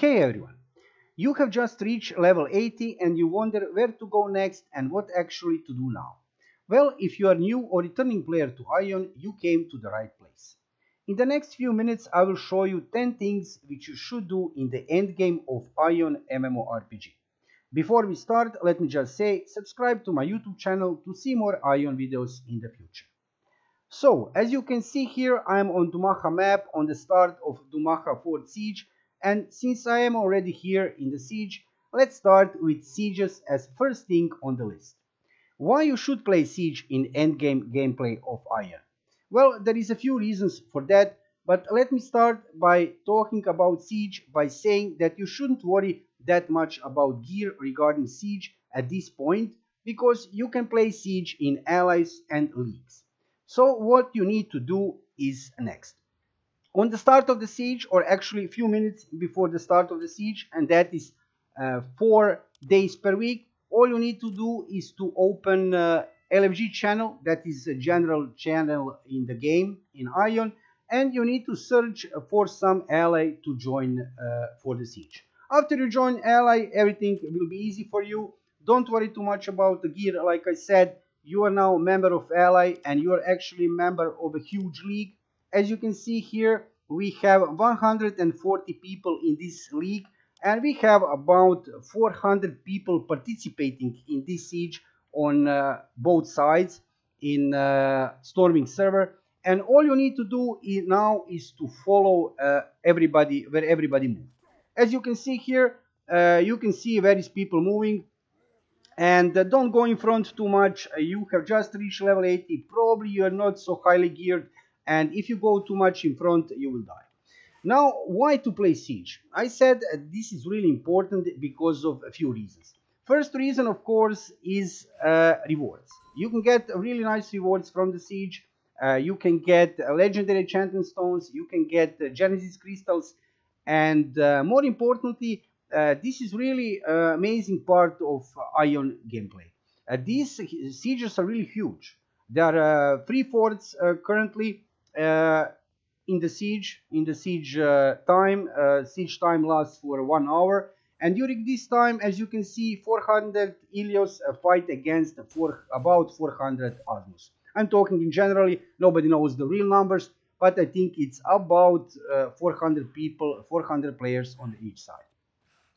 Hey everyone, you have just reached level 80 and you wonder where to go next and what actually to do now. Well, if you are new or returning player to Aion, you came to the right place. In the next few minutes I will show you 10 things which you should do in the endgame of Aion MMORPG. Before we start, let me just say subscribe to my YouTube channel to see more Aion videos in the future. So, as you can see here, I am on Dumaha map on the start of Dumaha Fort Siege, and since I am already here in the siege, let's start with sieges as first thing on the list. Why you should play siege in endgame gameplay of Aion? Well, there is a few reasons for that, but let me start by talking about siege by saying that you shouldn't worry that much about gear regarding siege at this point, because you can play siege in allies and leagues. So what you need to do is next. On the start of the siege, or actually a few minutes before the start of the siege, and that is 4 days per week, all you need to do is to open LFG channel, that is a general channel in the game in Aion, and you need to search for some ally to join for the siege. After you join ally, everything will be easy for you. Don't worry too much about the gear. Like I said, you are now a member of ally and you are actually a member of a huge league. As you can see here, we have 140 people in this league and we have about 400 people participating in this siege on both sides in storming server. And all you need to do now is to follow everybody where everybody moves. As you can see here, you can see where is people moving. And don't go in front too much. You have just reached level 80. Probably you are not so highly geared. And if you go too much in front, you will die. Now, why to play siege? I said this is really important because of a few reasons. First reason, of course, is rewards. You can get really nice rewards from the siege. You can get legendary enchanting stones. You can get Genesis crystals. And more importantly, this is really amazing part of Aion gameplay. These sieges are really huge. There are 3 forts currently in the siege. Siege time lasts for 1 hour, and during this time, as you can see, 400 Ilios fight against about 400 Asmus. I'm talking in generally. Nobody knows the real numbers, but I think it's about 400 people, 400 players on each side.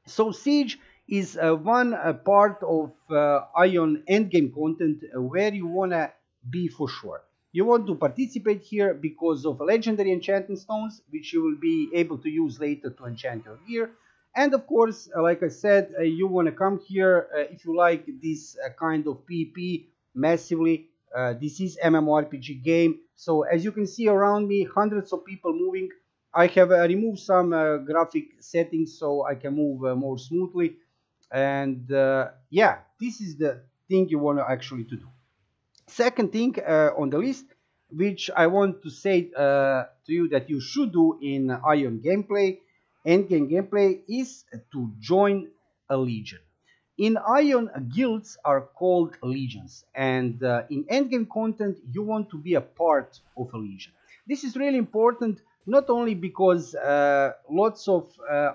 So siege is one part of Aion endgame content where you wanna be for sure. You want to participate here because of legendary enchanting stones, which you will be able to use later to enchant your gear. And of course, like I said, you wanna come here if you like this kind of PvP massively. This is MMORPG game. So as you can see around me, hundreds of people moving. I have removed some graphic settings so I can move more smoothly. And yeah, this is the thing you want to actually to do. Second thing on the list, which I want to say to you that you should do in Aion gameplay, endgame gameplay, is to join a legion. In Aion, guilds are called legions, and in endgame content, you want to be a part of a legion. This is really important, not only because lots of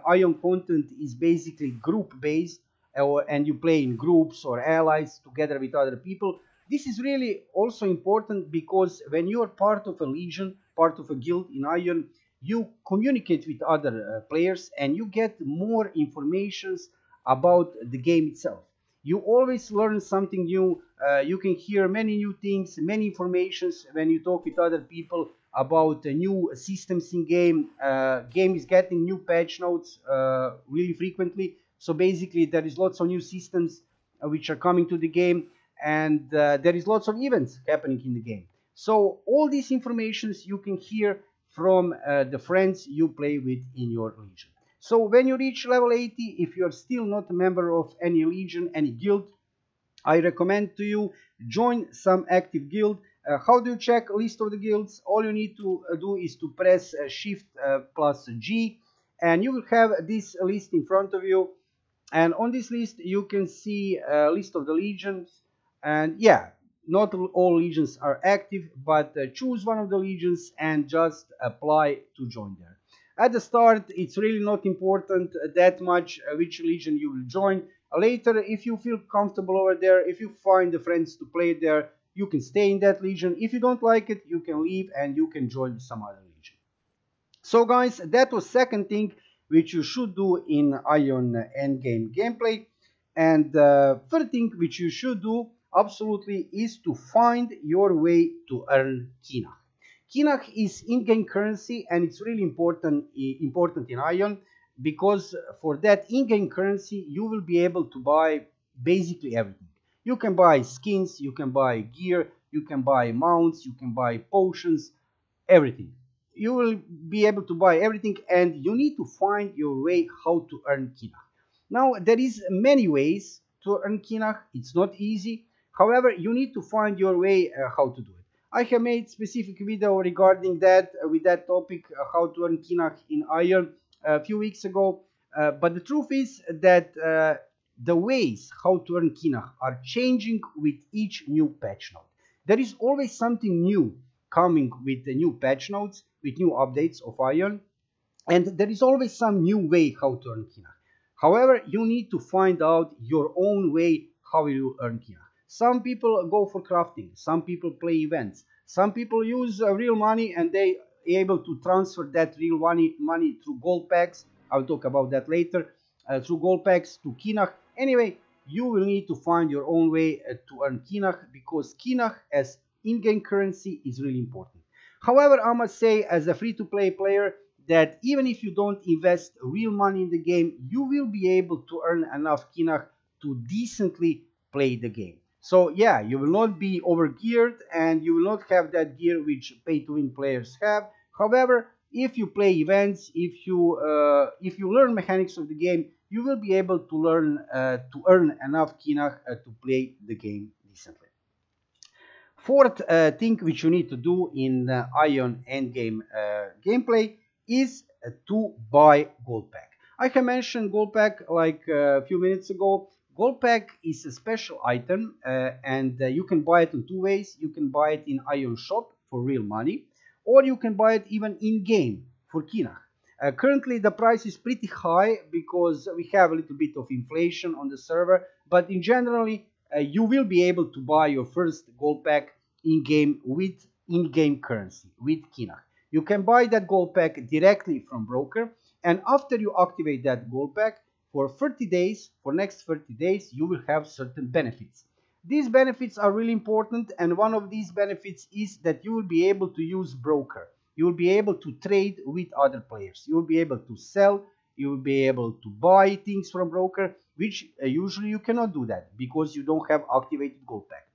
Aion content is basically group-based, and you play in groups or allies together with other people. This is really also important because when you are part of a legion, part of a guild in Aion, you communicate with other players and you get more informations about the game itself. You always learn something new. You can hear many new things, many informations when you talk with other people about new systems in game. Game is getting new patch notes really frequently. So basically there is lots of new systems which are coming to the game, and there is lots of events happening in the game. So all these informations you can hear from the friends you play with in your legion. So when you reach level 80, if you are still not a member of any legion, any guild, I recommend to you join some active guild. How do you check a list of the guilds? All you need to do is to press Shift plus G, and you will have this list in front of you. And on this list you can see a list of the legions. And yeah, not all legions are active, but choose one of the legions and just apply to join there. At the start, it's really not important that much which legion you will join. Later, if you feel comfortable over there, if you find the friends to play there, you can stay in that legion. If you don't like it, you can leave and you can join some other legion. So guys, that was second thing which you should do in Aion endgame gameplay. And third thing which you should do absolutely is to find your way to earn Kinach. Kinach is in-game currency, and it's really important in Aion, because for that in-game currency you will be able to buy basically everything. You can buy skins, you can buy gear, you can buy mounts, you can buy potions, everything. You will be able to buy everything, and you need to find your way how to earn Kinach. Now, there is many ways to earn Kinach. It's not easy. However, you need to find your way how to do it. I have made specific video regarding that with that topic, how to earn Kinach in Aion a few weeks ago. But the truth is that the ways how to earn Kinach are changing with each new patch note. There is always something new coming with the new patch notes, with new updates of Aion, and there is always some new way how to earn Kinach. However, you need to find out your own way how you earn Kinach. Some people go for crafting, some people play events, some people use real money and they are able to transfer that real money through gold packs. I'll talk about that later, through gold packs to Kinach. Anyway, you will need to find your own way to earn Kinach, because Kinach as in-game currency is really important. However, I must say, as a free-to-play player, that even if you don't invest real money in the game, you will be able to earn enough Kinach to decently play the game. So yeah, you will not be overgeared and you will not have that gear which pay-to-win players have. However, if you play events, if you learn mechanics of the game, you will be able to learn to earn enough Kinach to play the game decently. Fourth thing which you need to do in Aion endgame gameplay is to buy gold pack. I have mentioned gold pack like a few minutes ago. Gold pack is a special item and you can buy it in two ways. You can buy it in Aion shop for real money, or you can buy it even in game for Kinach. Currently the price is pretty high because we have a little bit of inflation on the server, but in generally you will be able to buy your first gold pack in game with in-game currency, with Kinach. You can buy that gold pack directly from broker, and after you activate that gold pack, for 30 days, for next 30 days, you will have certain benefits. These benefits are really important, and one of these benefits is that you will be able to use broker. You will be able to trade with other players. You will be able to sell. You will be able to buy things from broker, which usually you cannot do that because you don't have activated gold pack.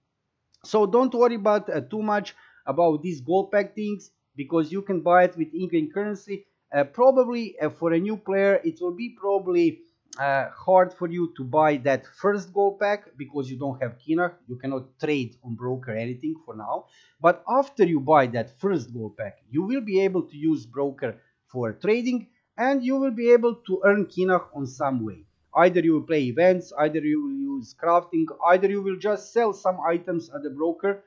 So don't worry about too much about these gold pack things, because you can buy it with in-game currency. Probably for a new player, it will be probably hard for you to buy that first gold pack because you don't have Kinach. You cannot trade on broker anything for now. But after you buy that first gold pack, you will be able to use broker for trading, and you will be able to earn Kinach on some way. Either you will play events, either you will use crafting, either you will just sell some items at the broker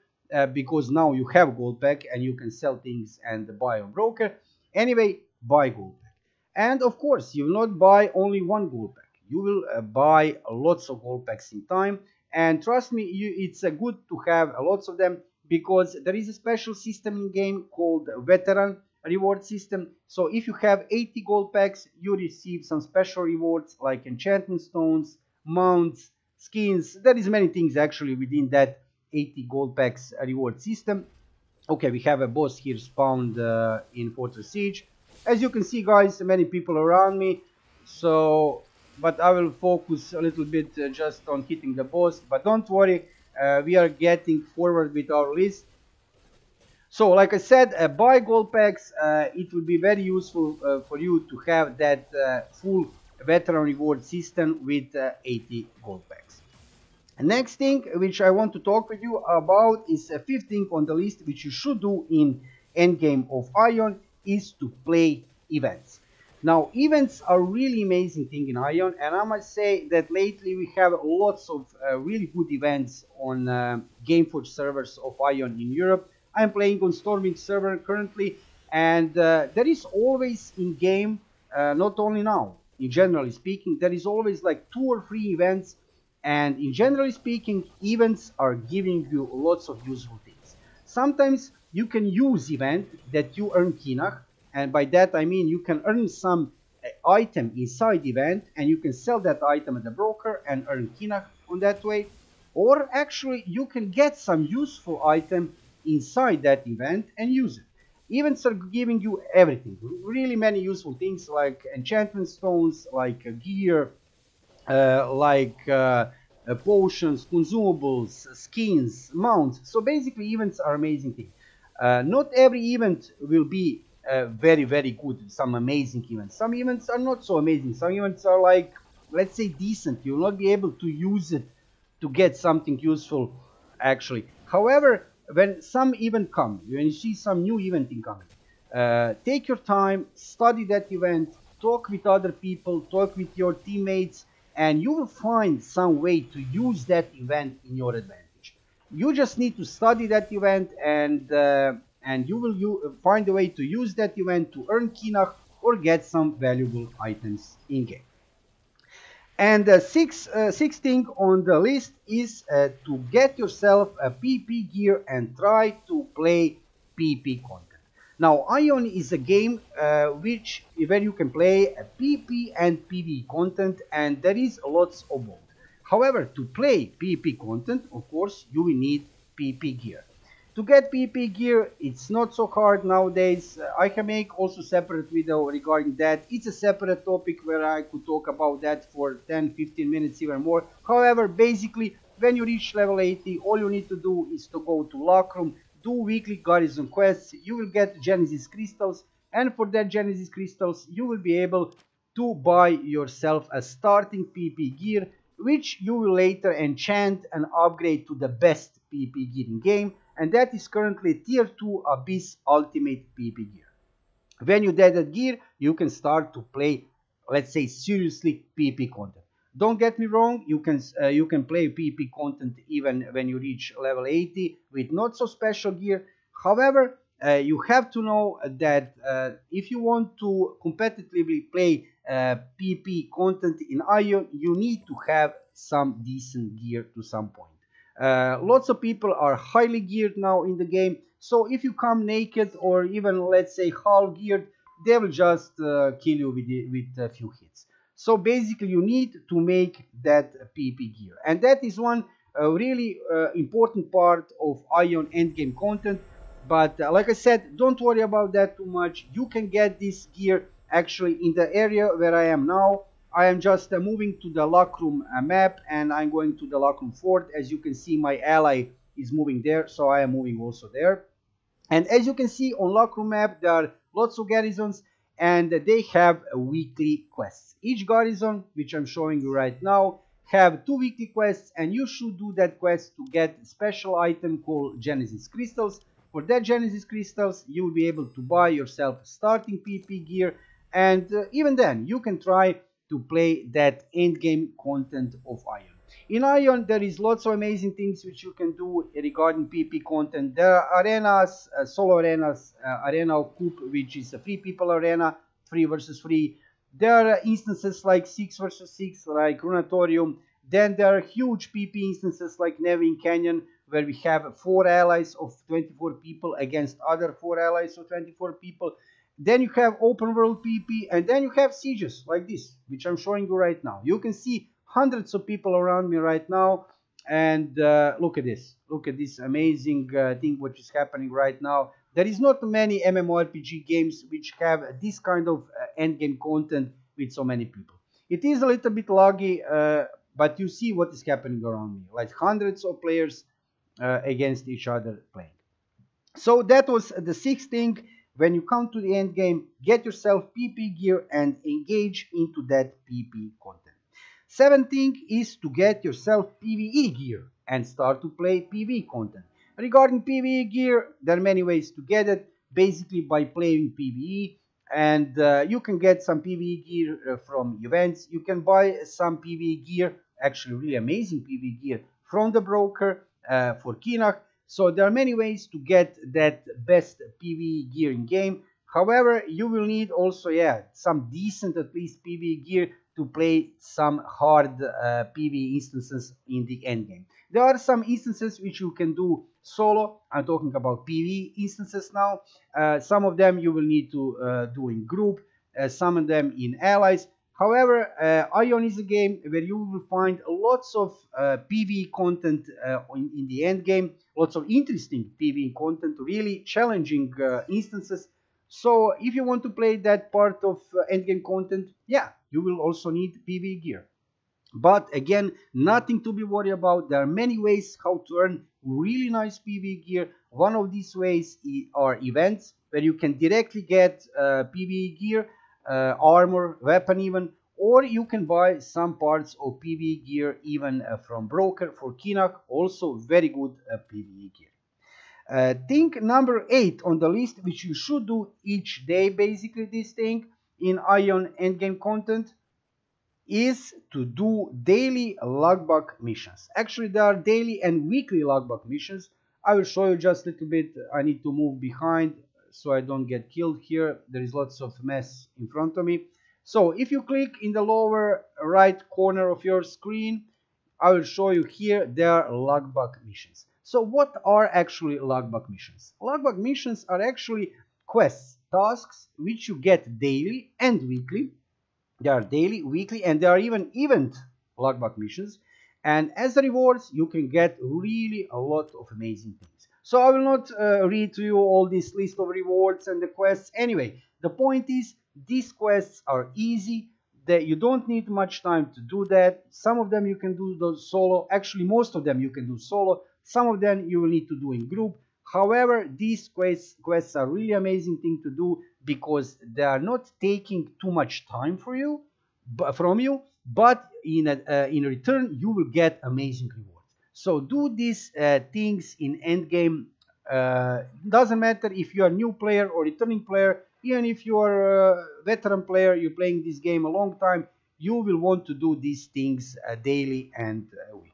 because now you have gold pack and you can sell things and buy on broker. Anyway, buy gold pack. And of course, you will not buy only one gold pack. You will buy lots of gold packs in time. And trust me, it's good to have lots of them, because there is a special system in game called veteran reward system. So if you have 80 gold packs, you receive some special rewards like enchantment stones, mounts, skins. There is many things actually within that 80 gold packs reward system. Okay, we have a boss here spawned in Fortress Siege. As you can see, guys, many people around me. So, but I will focus a little bit just on hitting the boss. But don't worry, we are getting forward with our list. So, like I said, buy gold packs. It will be very useful for you to have that full veteran reward system with 80 gold packs. Next thing which I want to talk with you about is a fifth thing on the list which you should do in endgame of Aion is to play events. Now, events are really amazing thing in Aion, and I must say that lately we have lots of really good events on Gameforge servers of Aion in Europe. I'm playing on Storming server currently, And there is always in game, not only now, in generally speaking, there is always like 2 or 3 events, and in generally speaking, events are giving you lots of useful things. Sometimes you can use event that you earn kinach, and by that I mean you can earn some item inside event, and you can sell that item at the broker and earn kinach on that way. Or actually you can get some useful item inside that event and use it. Events are giving you everything, really many useful things like enchantment stones, like gear, potions, consumables, skins, mounts. So basically events are amazing things. Not every event will be very, very good. Some amazing events. Some events are not so amazing. Some events are like, let's say, decent. You'll not be able to use it to get something useful actually. However, when some event come, when you see some new event incoming, take your time, study that event, talk with other people, talk with your teammates, and you will find some way to use that event in your advantage. You just need to study that event, and you will find a way to use that event to earn kinach or get some valuable items in game. And the sixth thing on the list is to get yourself a PP gear and try to play PP content. Now, Aion is a game where you can play a PP and PvE content, and there is lots of both. However, to play PP content, of course, you will need PP gear. To get PP gear, it's not so hard nowadays. I can make also separate video regarding that. It's a separate topic where I could talk about that for 10-15 minutes even more. However, basically, when you reach level 80, all you need to do is to go to lock room, do weekly garrison quests. You will get Genesis crystals, and for that Genesis crystals, you will be able to buy yourself a starting PP gear, which you will later enchant and upgrade to the best PP gear in game, and that is currently tier 2 Abyss Ultimate PP gear. When you get that gear, you can start to play, let's say, seriously PP content. Don't get me wrong, you can play PP content even when you reach level 80 with not so special gear. However, you have to know that if you want to competitively play PP content in Aion, you need to have some decent gear to some point. Lots of people are highly geared now in the game, so if you come naked or even, let's say, half geared, they will just kill you with a few hits. So basically you need to make that PP gear, and that is one really important part of Aion endgame content. But like I said, don't worry about that too much. You can get this gear actually in the area where I am now. I am just moving to the lock room map, and I'm going to the lock room fort. As you can see, my ally is moving there, so I am moving also there. And as you can see on lock room map, there are lots of garrisons, and they have weekly quests. Each garrison, which I'm showing you right now, have 2 weekly quests, and you should do that quest to get a special item called Genesis crystals. For that Genesis crystals, you will be able to buy yourself starting PP gear, and even then you can try to play that endgame content of Aion. In Aion, there is lots of amazing things which you can do regarding PP content. There are arenas, solo arenas, arena of Coup, which is a 3 people arena, 3 versus 3. There are instances like 6 versus 6, like Runatorium. Then there are huge PP instances like Nevin Canyon, where we have 4 allies of 24 people against other 4 allies of 24 people. Then you have open world PP, and then you have sieges like this, which I'm showing you right now. You can see hundreds of people around me right now, and look at this. Look at this amazing thing which is happening right now. There is not many MMORPG games which have this kind of endgame content with so many people. It is a little bit laggy, but you see what is happening around me, like hundreds of players against each other playing. So that was the 6th thing. When you come to the end game, get yourself PP gear and engage into that PP content. 7th thing is to get yourself PvE gear and start to play PvE content. Regarding PvE gear, there are many ways to get it, basically by playing PvE, and you can get some PvE gear from events. You can buy some PvE gear, actually really amazing PvE gear, from the broker for kinach. So there are many ways to get that best PvE gear in game. However, you will need also, yeah, some decent at least PvE gear to play some hard PvE instances in the endgame. There are some instances which you can do solo. I'm talking about PvE instances now. Some of them you will need to do in group, some of them in allies. However, Aion is a game where you will find lots of PvE content in the end game, lots of interesting PvE content, really challenging instances. So if you want to play that part of endgame content, yeah, you will also need PvE gear. But again, nothing to be worried about. There are many ways how to earn really nice PvE gear. One of these ways are events where you can directly get PvE gear, armor, weapon even, or you can buy some parts of PvE gear even from broker for Kinak, also very good PvE gear. Thing number 8 on the list, which you should do each day, basically this thing in Aion endgame content, is to do daily logbook missions. Actually, there are daily and weekly logbook missions. I will show you just a little bit. I need to move behind so I don't get killed here. There is lots of mess in front of me. So if you click in the lower right corner of your screen, I will show you here there are logbook missions. So what are actually logbook missions? Logbook missions are actually quests, tasks which you get daily and weekly. They are daily, weekly, and there are even event logbook missions. And as a rewards, you can get really a lot of amazing things. So I will not read to you all this list of rewards and the quests. Anyway, the point is these quests are easy. That you don't need much time to do that. Some of them you can do those solo. Actually, most of them you can do solo. Some of them you will need to do in group. However, these quests are really amazing thing to do because they are not taking too much time from you, but in return you will get amazing rewards. So do these things in endgame. Doesn't matter if you are a new player or returning player. Even if you are a veteran player, you're playing this game a long time, you will want to do these things daily and weekly.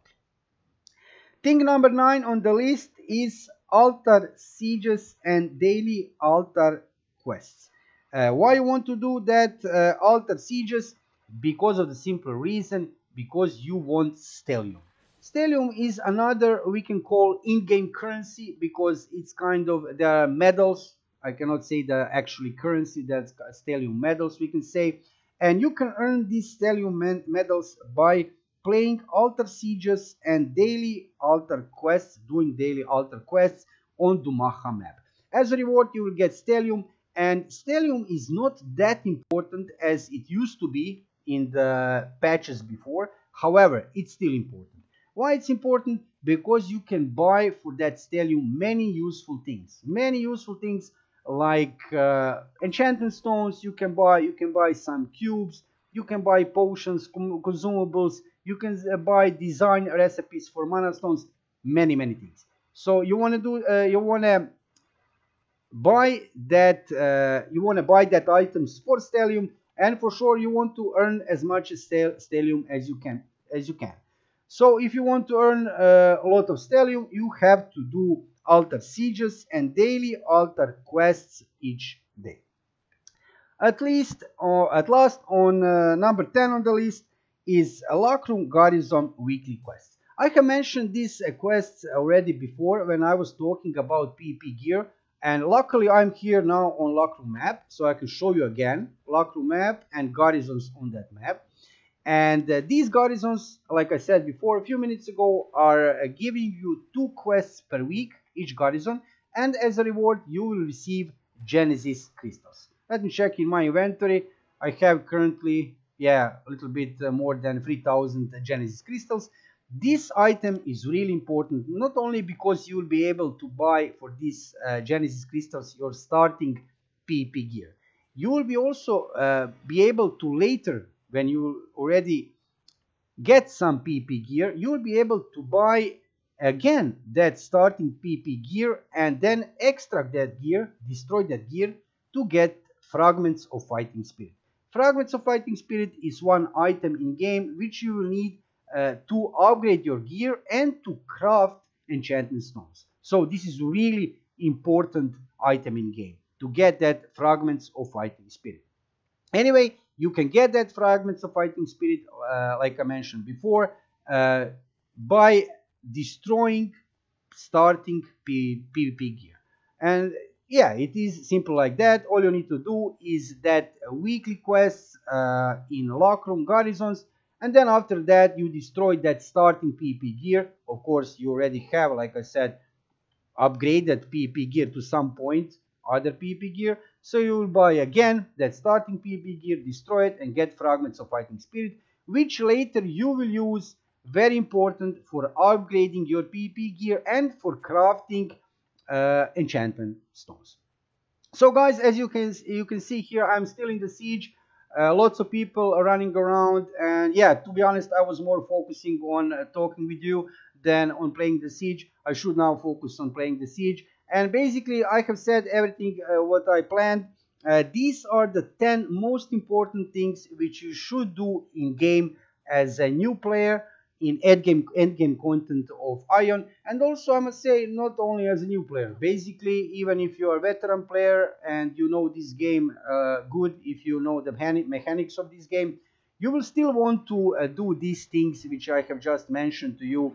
Thing number 9 on the list is altar sieges and daily altar quests. Why you want to do that altar sieges? Because of the simple reason, because you want stellium. Stellium is another we can call in-game currency because it's kind of, there are medals. I cannot say the actually currency, that's stellium medals we can say. And you can earn these stellium medals by playing altar sieges and daily altar quests, doing daily altar quests on Dumaha map. As a reward, you will get stellium, and stellium is not that important as it used to be in the patches before. However, it's still important. Why it's important? Because you can buy for that stellium many useful things. Many useful things like enchantment stones. You can buy some cubes. You can buy potions, consumables. You can buy design recipes for mana stones. Many things. So you want to do you want to buy that items for stellium, and for sure you want to earn as much stellium as you can. So if you want to earn a lot of stellium, you have to do altar sieges and daily altar quests each day. At last on number 10 on the list is a Lockroom Garrison weekly quest. I have mentioned these quests already before when I was talking about PvP gear, and luckily I'm here now on Lockroom map, so I can show you again Lockroom map and garrisons on that map. And these garrisons, like I said before a few minutes ago, are giving you 2 quests per week, each garrison, and as a reward you will receive Genesis crystals. Let me check in my inventory. I have currently, a little bit more than 3000 Genesis crystals. This item is really important, not only because you will be able to buy for these Genesis crystals your starting PvP gear. You will be also be able to later, when you already get some PvP gear, you will be able to buy again that starting PvP gear and then extract that gear, destroy that gear to get fragments of fighting spirit. Fragments of fighting spirit is one item in game which you will need to upgrade your gear and to craft enchantment stones. So this is really important item in game. to get that fragments of fighting spirit. Anyway, you can get that fragments of fighting spirit, like I mentioned before, by destroying starting PvP gear. And yeah, it is simple like that. All you need to do is that weekly quests in lock room garrisons, and then after that you destroy that starting PvP gear. Of course, you already have, like I said, upgraded PvP gear to some point, other PvP gear. So you will buy again that starting PvP gear, destroy it, and get fragments of fighting spirit, which later you will use, very important, for upgrading your PvP gear and for crafting enchantment stones. So guys, as you can see here, I'm still in the siege. Lots of people are running around, and yeah, to be honest, I was more focusing on talking with you than on playing the siege. I should now focus on playing the siege, and basically I have said everything what I planned. These are the 10 most important things which you should do in game as a new player in endgame content of Aion. And also I must say, not only as a new player, basically even if you are a veteran player and you know this game good, if you know the mechanics of this game, you will still want to do these things which I have just mentioned to you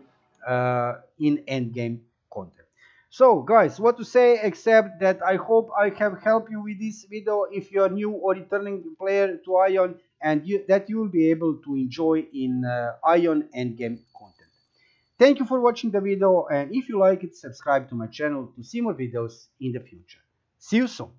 in endgame content. So guys, what to say except that I hope I have helped you with this video if you are new or returning player to Aion, and that you will be able to enjoy in Aion endgame content. Thank you for watching the video, and if you like it, subscribe to my channel to see more videos in the future. See you soon.